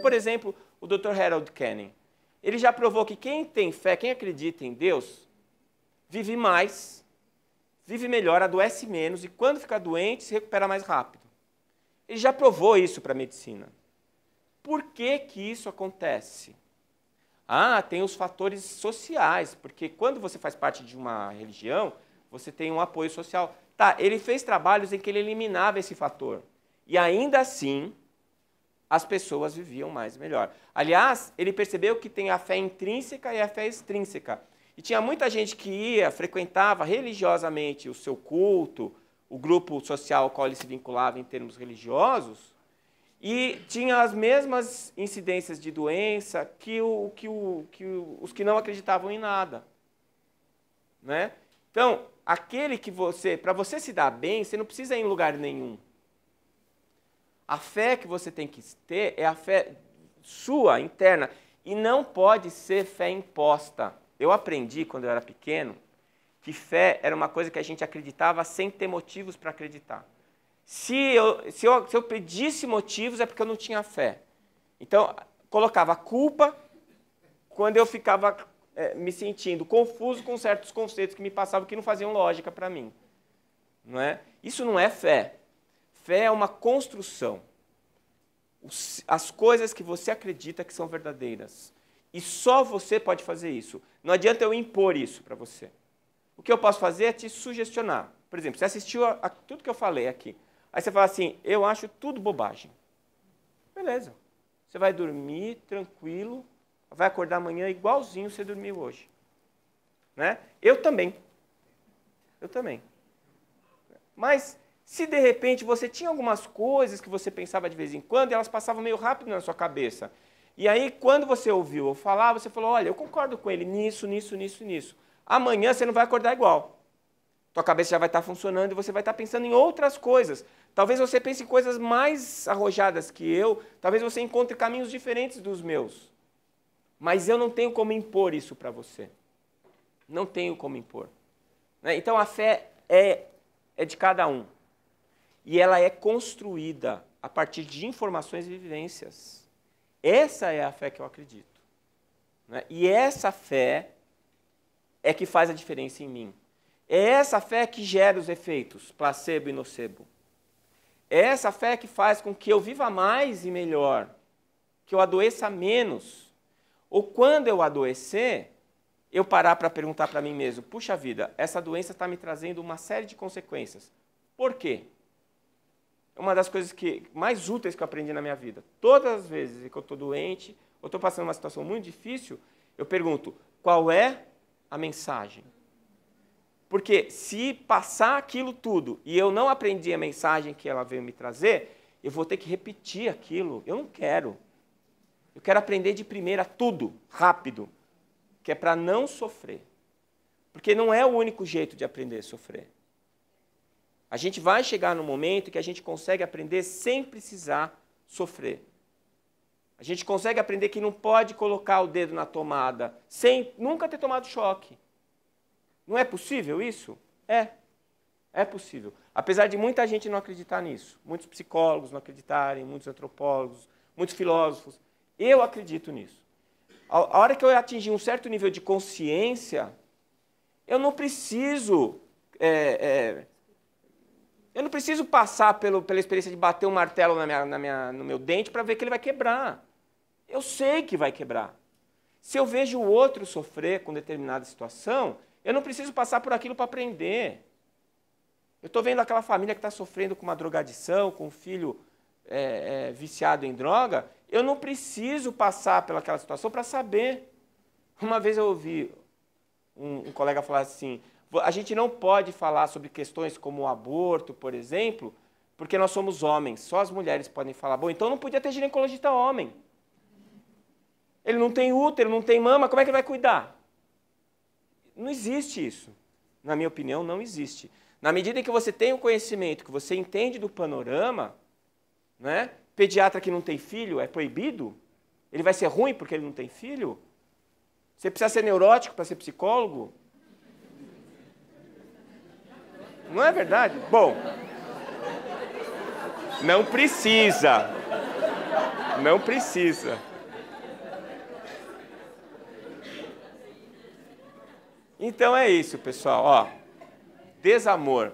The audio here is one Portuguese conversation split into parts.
Por exemplo, o Dr. Harold Canning. Ele já provou que quem tem fé, quem acredita em Deus, vive mais, vive melhor, adoece menos e quando fica doente se recupera mais rápido. Ele já provou isso para a medicina. Por que que isso acontece? Ah, tem os fatores sociais, porque quando você faz parte de uma religião, você tem um apoio social. Tá, ele fez trabalhos em que ele eliminava esse fator. E ainda assim, as pessoas viviam mais e melhor. Aliás, ele percebeu que tem a fé intrínseca e a fé extrínseca. E tinha muita gente que ia, frequentava religiosamente o seu culto, o grupo social ao qual ele se vinculava em termos religiosos, e tinha as mesmas incidências de doença que os que não acreditavam em nada. Né? Então, aquele que para você se dar bem, você não precisa ir em lugar nenhum. A fé que você tem que ter é a fé sua, interna, e não pode ser fé imposta. Eu aprendi, quando eu era pequeno, que fé era uma coisa que a gente acreditava sem ter motivos para acreditar. Se eu pedisse motivos, é porque eu não tinha fé. Então, colocava culpa quando eu ficava me sentindo confuso com certos conceitos que me passavam que não faziam lógica para mim. Não é? Isso não é fé. Fé é uma construção. As coisas que você acredita que são verdadeiras. E só você pode fazer isso. Não adianta eu impor isso para você. O que eu posso fazer é te sugestionar. Por exemplo, você assistiu a tudo que eu falei aqui. Aí você fala assim, eu acho tudo bobagem. Beleza. Você vai dormir tranquilo, vai acordar amanhã igualzinho você dormiu hoje. Né? Eu também. Eu também. Mas, se de repente você tinha algumas coisas que você pensava de vez em quando, e elas passavam meio rápido na sua cabeça. E aí, quando você ouviu eu falar, você falou, olha, eu concordo com ele nisso, nisso, nisso, nisso. Amanhã você não vai acordar igual. Tua cabeça já vai estar funcionando e você vai estar pensando em outras coisas. Talvez você pense em coisas mais arrojadas que eu, talvez você encontre caminhos diferentes dos meus. Mas eu não tenho como impor isso para você. Não tenho como impor. Né? Então, a fé é de cada um. E ela é construída a partir de informações e vivências. Essa é a fé que eu acredito. Né? E essa fé é que faz a diferença em mim. É essa fé que gera os efeitos, placebo e nocebo. É essa fé que faz com que eu viva mais e melhor, que eu adoeça menos. Ou quando eu adoecer, eu parar para perguntar para mim mesmo, puxa vida, essa doença está me trazendo uma série de consequências. Por quê? É uma das coisas mais úteis que eu aprendi na minha vida. Todas as vezes que eu estou doente, ou estou passando uma situação muito difícil, eu pergunto, qual é a mensagem? Porque se passar aquilo tudo e eu não aprendi a mensagem que ela veio me trazer, eu vou ter que repetir aquilo. Eu não quero. Eu quero aprender de primeira tudo, rápido, que é para não sofrer. Porque não é o único jeito de aprender a sofrer. A gente vai chegar no momento que a gente consegue aprender sem precisar sofrer. A gente consegue aprender que não pode colocar o dedo na tomada sem nunca ter tomado choque. Não é possível isso? É possível. Apesar de muita gente não acreditar nisso. Muitos psicólogos não acreditarem, muitos antropólogos, muitos filósofos. Eu acredito nisso. A hora que eu atingir um certo nível de consciência, eu não preciso passar pela experiência de bater um martelo no meu dente para ver que ele vai quebrar. Eu sei que vai quebrar. Se eu vejo o outro sofrer com determinada situação, eu não preciso passar por aquilo para aprender. Eu estou vendo aquela família que está sofrendo com uma drogadição, com um filho viciado em droga, eu não preciso passar pelaquela situação para saber. Uma vez eu ouvi um colega falar assim, a gente não pode falar sobre questões como o aborto, por exemplo, porque nós somos homens, só as mulheres podem falar. Bom, então não podia ter ginecologista homem. Ele não tem útero, não tem mama, como é que ele vai cuidar? Não existe isso. Na minha opinião, não existe. Na medida em que você tem o conhecimento, que você entende do panorama, né? Pediatra que não tem filho é proibido? Ele vai ser ruim porque ele não tem filho? Você precisa ser neurótico para ser psicólogo? Não é verdade? Bom, Não precisa. Não precisa. Então é isso, pessoal. Ó, desamor.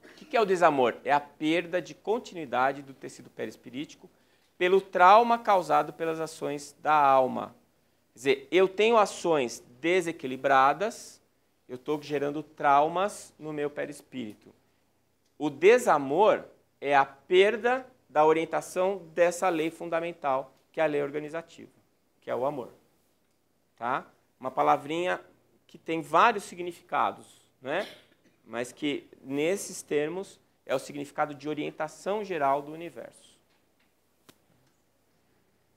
O que é o desamor? É a perda de continuidade do tecido perispirítico pelo trauma causado pelas ações da alma. Quer dizer, eu tenho ações desequilibradas, eu estou gerando traumas no meu perispírito. O desamor é a perda da orientação dessa lei fundamental, que é a lei organizativa, que é o amor. Tá? Uma palavrinha que tem vários significados, né? Mas que, nesses termos, é o significado de orientação geral do universo.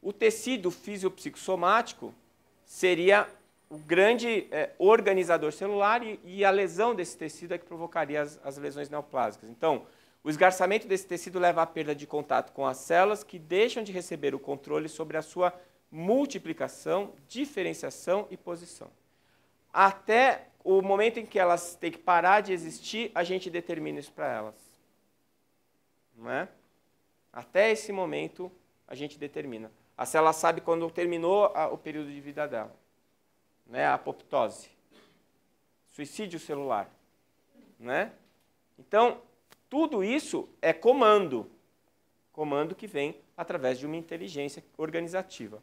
O tecido fisiopsicossomático seria o grande organizador celular e a lesão desse tecido é que provocaria as lesões neoplásicas. Então, o esgarçamento desse tecido leva à perda de contato com as células que deixam de receber o controle sobre a sua multiplicação, diferenciação e posição. Até o momento em que elas têm que parar de existir, a gente determina isso para elas. Não é? Até esse momento, a gente determina. A célula sabe quando terminou o período de vida dela. Né? A apoptose. Suicídio celular. Né? Então, tudo isso é comando. Comando que vem através de uma inteligência organizativa.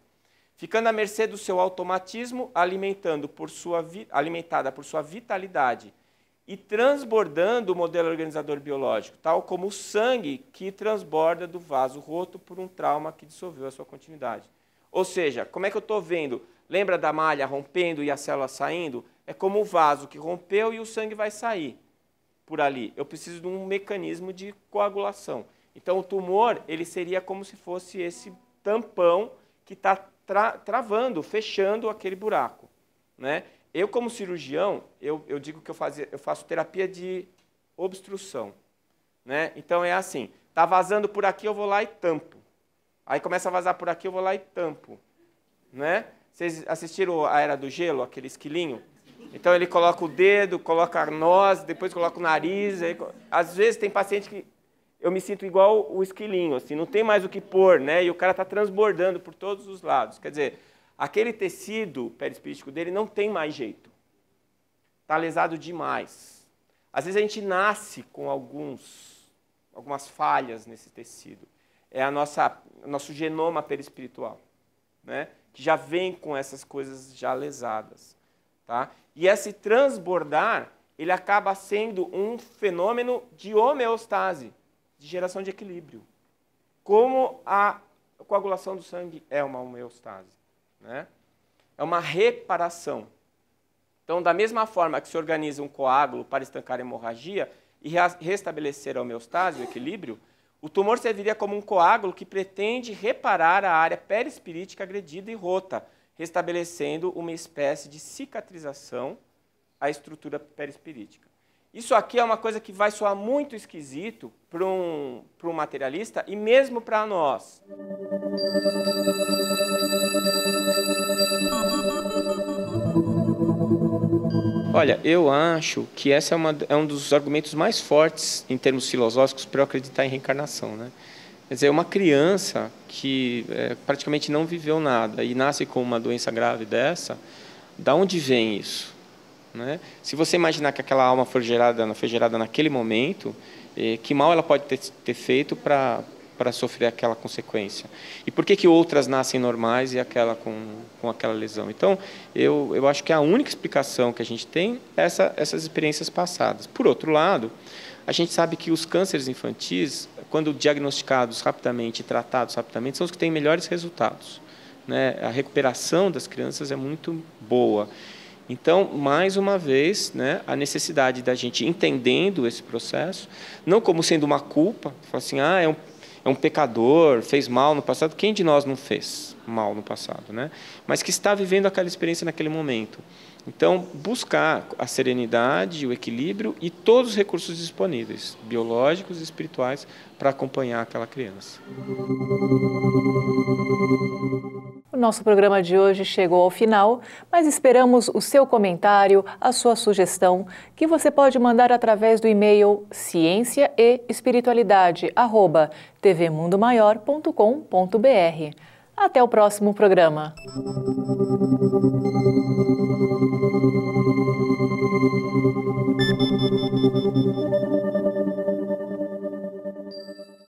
Ficando à mercê do seu automatismo, alimentada por sua vitalidade e transbordando o modelo organizador biológico, tal como o sangue que transborda do vaso roto por um trauma que dissolveu a sua continuidade. Ou seja, como é que eu estou vendo? Lembra da malha rompendo e a célula saindo? É como o vaso que rompeu e o sangue vai sair por ali. Eu preciso de um mecanismo de coagulação. Então, o tumor ele seria como se fosse esse tampão que está travando, fechando aquele buraco. Né? Eu, como cirurgião, eu digo que eu faço terapia de obstrução. Né? Então, é assim, está vazando por aqui, eu vou lá e tampo. Aí começa a vazar por aqui, eu vou lá e tampo. Né? Vocês assistiram a Era do Gelo, aquele esquilinho? Então, ele coloca o dedo, coloca a noz, depois coloca o nariz. Aí, às vezes, tem paciente que eu me sinto igual o esquilinho, assim, não tem mais o que pôr, né? E o cara está transbordando por todos os lados. Quer dizer, aquele tecido perispirítico dele não tem mais jeito. Está lesado demais. Às vezes a gente nasce com algumas falhas nesse tecido. É nosso genoma perispiritual, né? Que já vem com essas coisas já lesadas. Tá? E esse transbordar, ele acaba sendo um fenômeno de homeostase, de geração de equilíbrio. Como a coagulação do sangue é uma homeostase. Né? É uma reparação. Então, da mesma forma que se organiza um coágulo para estancar a hemorragia e restabelecer a homeostase, o equilíbrio, o tumor serviria como um coágulo que pretende reparar a área perispirítica agredida e rota, restabelecendo uma espécie de cicatrização à estrutura perispirítica. Isso aqui é uma coisa que vai soar muito esquisito para um materialista e mesmo para nós. Olha, eu acho que esse é um dos argumentos mais fortes em termos filosóficos para eu acreditar em reencarnação, né? Quer dizer, uma criança que praticamente não viveu nada e nasce com uma doença grave dessa, da onde vem isso? Né? Se você imaginar que aquela alma foi gerada naquele momento, que mal ela pode ter feito para sofrer aquela consequência? E por que outras nascem normais e aquela com aquela lesão? Então, eu acho que a única explicação que a gente tem é essas experiências passadas. Por outro lado, a gente sabe que os cânceres infantis, quando diagnosticados rapidamente e tratados rapidamente, são os que têm melhores resultados. Né? A recuperação das crianças é muito boa. Então, mais uma vez, né, a necessidade da gente entendendo esse processo, não como sendo uma culpa, falar assim, é um pecador, fez mal no passado, quem de nós não fez? mal no passado, né? Mas que está vivendo aquela experiência naquele momento. Então, buscar a serenidade, o equilíbrio e todos os recursos disponíveis, biológicos e espirituais, para acompanhar aquela criança. O nosso programa de hoje chegou ao final, mas esperamos o seu comentário, a sua sugestão, que você pode mandar através do e-mail ciênciaeespiritualidade@tvmundomaior.com.br. Até o próximo programa.